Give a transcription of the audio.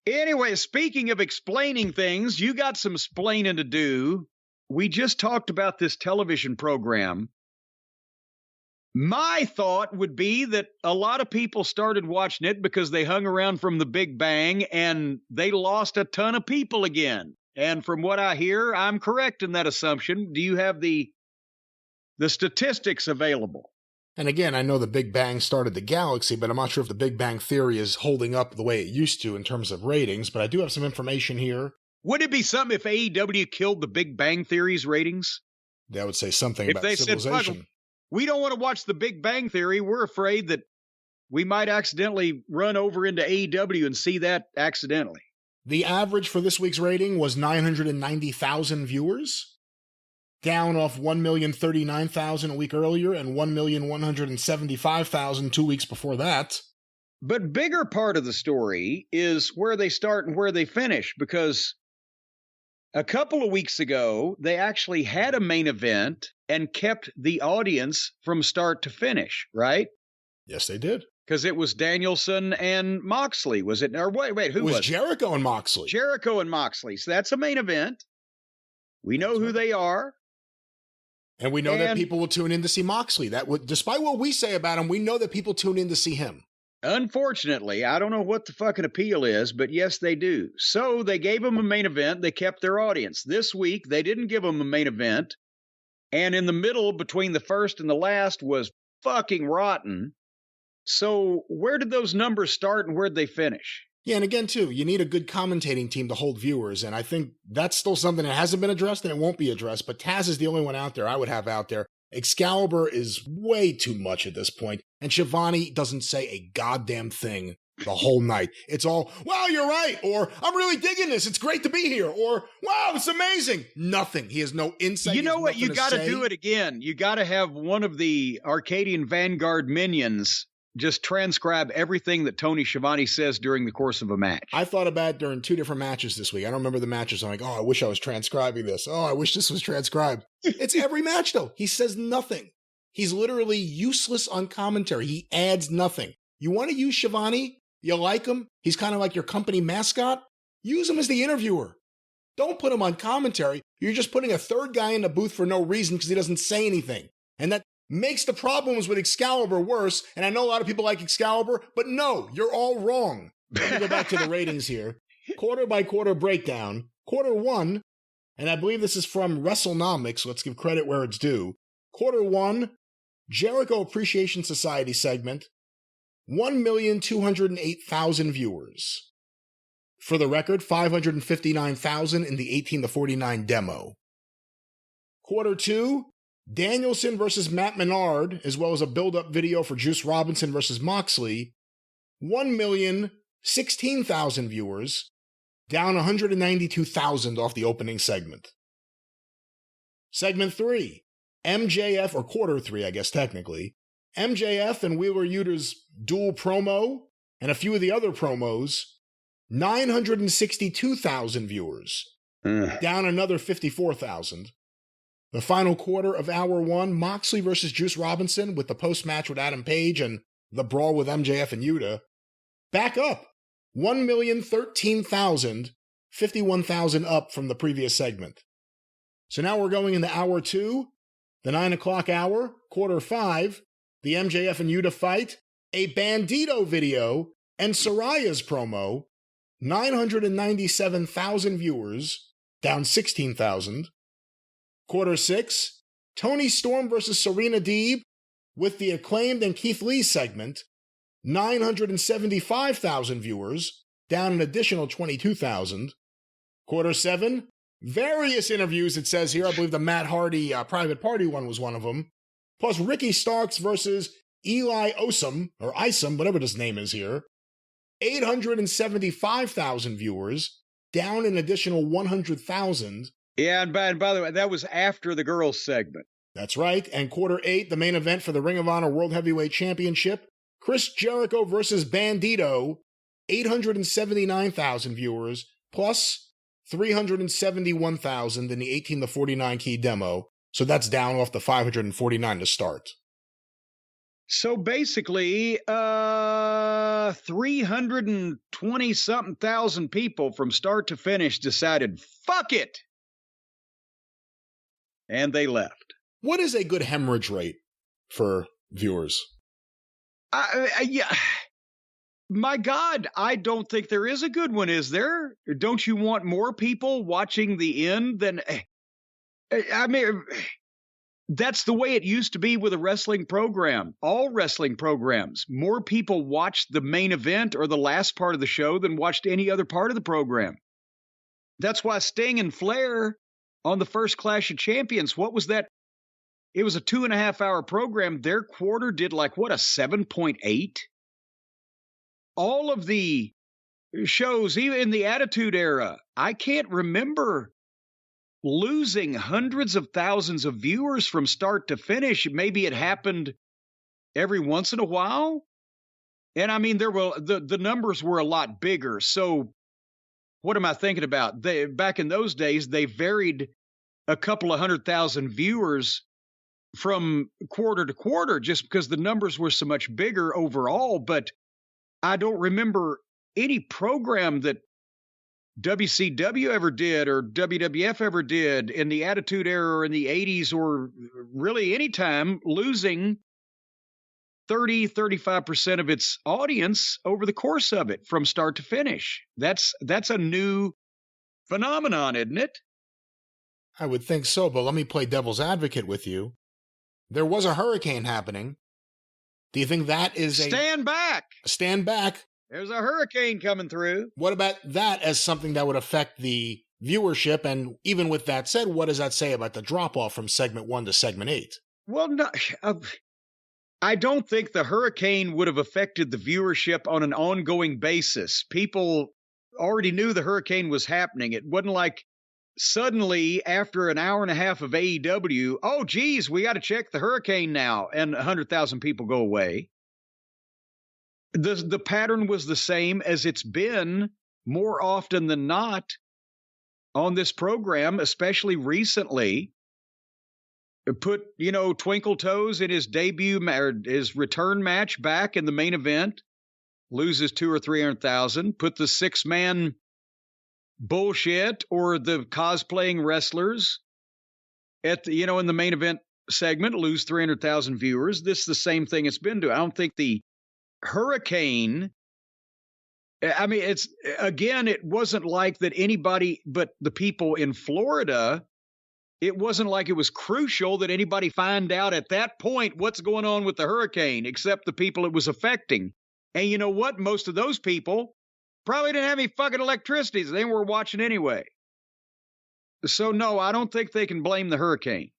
Anyway, speaking of explaining things, you got some splaining to do. We just talked about this television program. My thought would be that a lot of people started watching it because they hung around from the Big Bang and they lost a ton of people again. And from what I hear, I'm correct in that assumption. Do you have the statistics available? And again, I know the Big Bang started the galaxy, but I'm not sure if the Big Bang Theory is holding up the way it used to in terms of ratings, but I do have some information here. Would it be something if AEW killed the Big Bang Theory's ratings? That would say something about civilization. Said, we don't want to watch the Big Bang Theory. We're afraid that we might accidentally run over into AEW and see that accidentally. The average for this week's rating was 990,000 viewers, down off 1,039,000 a week earlier and 1,175,000 2 weeks before that. But bigger part of the story is where they start and where they finish, because a couple of weeks ago, they actually had a main event and kept the audience from start to finish, right? Yes, they did. Because it was Danielson and Moxley, was it? Or wait, who was it? Jericho and Moxley. Jericho and Moxley. So that's a main event. We know who they are. And we know that people will tune in to see Moxley. Despite what we say about him, we know that people tune in to see him. Unfortunately, I don't know what the fucking appeal is, but yes, they do. So they gave him a main event. They kept their audience. This week, they didn't give him a main event. And in the middle, between the first and the last, was fucking rotten. So where did those numbers start and where'd they finish? Yeah, and again, too, you need a good commentating team to hold viewers, and I think that's still something that hasn't been addressed and it won't be addressed, but Taz is the only one out there I would have out there. Excalibur is way too much at this point, and Shivani doesn't say a goddamn thing the whole night. It's all, wow, you're right, or I'm really digging this, it's great to be here, or wow, it's amazing. Nothing. He has no insight. You know what? You got to do it again. You got to have one of the Arcadian Vanguard minions just transcribe everything that Tony Schiavone says during the course of a match. I thought about it during 2 different matches this week. I don't remember the matches. I'm like, oh, I wish I was transcribing this. Oh, I wish this was transcribed. It's every match, though. He says nothing. He's literally useless on commentary. He adds nothing. You want to use Schiavone? You like him? He's kind of like your company mascot? Use him as the interviewer. Don't put him on commentary. You're just putting a third guy in the booth for no reason because he doesn't say anything. And that makes the problems with Excalibur worse, and I know a lot of people like Excalibur, but no, you're all wrong. Let me go back to the ratings here. Quarter by quarter breakdown. Quarter 1, and I believe this is from WrestleNomics, so let's give credit where it's due. Quarter 1, Jericho Appreciation Society segment, 1,208,000 viewers. For the record, 559,000 in the 18-49 demo. Quarter 2, Danielson versus Matt Menard, as well as a build-up video for Juice Robinson versus Moxley, 1,016,000 viewers, down 192,000 off the opening segment. Segment 3, MJF, or quarter 3, I guess technically, MJF and Wheeler Yuta's dual promo, and a few of the other promos, 962,000 viewers, down another 54,000. The final quarter of Hour 1, Moxley versus Juice Robinson with the post-match with Adam Page and the brawl with MJF and Yuta, back up, 1,013,000, 51,000 up from the previous segment. So now we're going into Hour 2, the 9 o'clock hour, quarter 5, the MJF and Yuta fight, a Bandito video, and Soraya's promo, 997,000 viewers, down 16,000. Quarter 6, Toni Storm versus Serena Deeb with the Acclaimed and Keith Lee segment, 975,000 viewers, down an additional 22,000. Quarter 7, various interviews, it says here. I believe the Matt Hardy private party one was one of them. Plus Ricky Starks versus Eli Isom, or Isom, whatever his name is here, 875,000 viewers, down an additional 100,000. Yeah, and by the way, that was after the girls' segment. That's right. And quarter 8, the main event for the Ring of Honor World Heavyweight Championship, Chris Jericho versus Bandito, 879,000 viewers, plus 371,000 in the 18-49 key demo. So that's down off the 549 to start. So basically, 320 something thousand people from start to finish decided, fuck it. And they left. What is a good hemorrhage rate for viewers? Yeah. My God, I don't think there is a good one, is there? Don't you want more people watching the end than... I mean, that's the way it used to be with a wrestling program. All wrestling programs. More people watched the main event or the last part of the show than watched any other part of the program. That's why Sting and Flair on the first Clash of Champions, what was that? It was a 2.5-hour program. Their quarter did like, what, a 7.8? All of the shows, even in the Attitude Era, I can't remember losing hundreds of thousands of viewers from start to finish. Maybe it happened every once in a while. And I mean, there were the numbers were a lot bigger. So what am I thinking about? Back in those days, they varied a couple of 100,000 viewers from quarter to quarter just because the numbers were so much bigger overall. But I don't remember any program that WCW ever did or WWF ever did in the Attitude Era or in the 80s or really any time losing 35% of its audience over the course of it from start to finish. That's a new phenomenon, isn't it? I would think so, but let me play devil's advocate with you. There was a hurricane happening. Do you think that is Stand back! Stand back. There's a hurricane coming through. What about that as something that would affect the viewership? And even with that said, what does that say about the drop-off from segment 1 to segment 8? Well, no, I don't think the hurricane would have affected the viewership on an ongoing basis. People already knew the hurricane was happening. It wasn't like suddenly after an hour and a half of AEW, oh, geez, we got to check the hurricane now, and 100,000 people go away. The pattern was the same as it's been more often than not on this program, especially recently. Put, Twinkle Toes in his debut or his return match back in the main event, loses 200,000 or 300,000. Put the 6-man bullshit or the cosplaying wrestlers at the, in the main event segment, lose 300,000 viewers. This is the same thing it's been to. I don't think the hurricane, I mean, it wasn't like that anybody but the people in Florida, it wasn't like it was crucial that anybody find out at that point what's going on with the hurricane, except the people it was affecting. And you know what? Most of those people probably didn't have any fucking electricity, so they were watching anyway. So no, I don't think they can blame the hurricane.